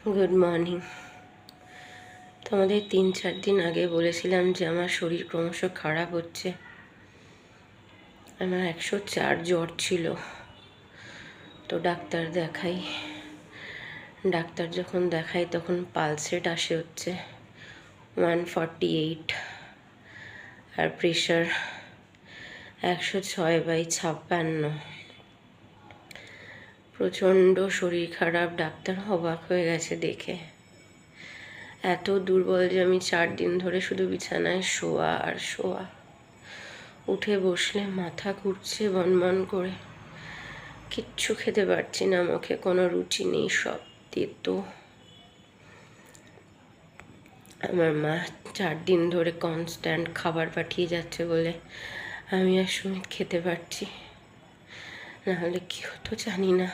Good morning. তোমাদের 3-4 দিন আগে বলেছিলাম যে আমার শরীর ক্রমশ খারাপ হচ্ছে। আমার 104 জ্বর ছিল। তো ডাক্তার যখন দেখাই তখন পালস রেট আসে হচ্ছে 148 আর প্রেশার 106/56। প্রচণ্ড শরীর খারাপ। ডাক্তার অবাক হয়ে গেছে দেখে। এত দুর্বল যে আমি 4 দিন ধরে শুধু বিছানায় শোয়া আর শোয়া। উঠে বসলে মাথা ঘুরছে বনবন করে। কিচ্ছু খেতে পারছি না, মুখে কোনো রুচি নেই, সব তেতো। আমার মা 4 দিন ধরে কনস্ট্যান্ট খাবার পাঠিয়ে যাচ্ছে বলে আমি আর সুমিত খেতে পারছি, নাহলে কি হতো জানি না।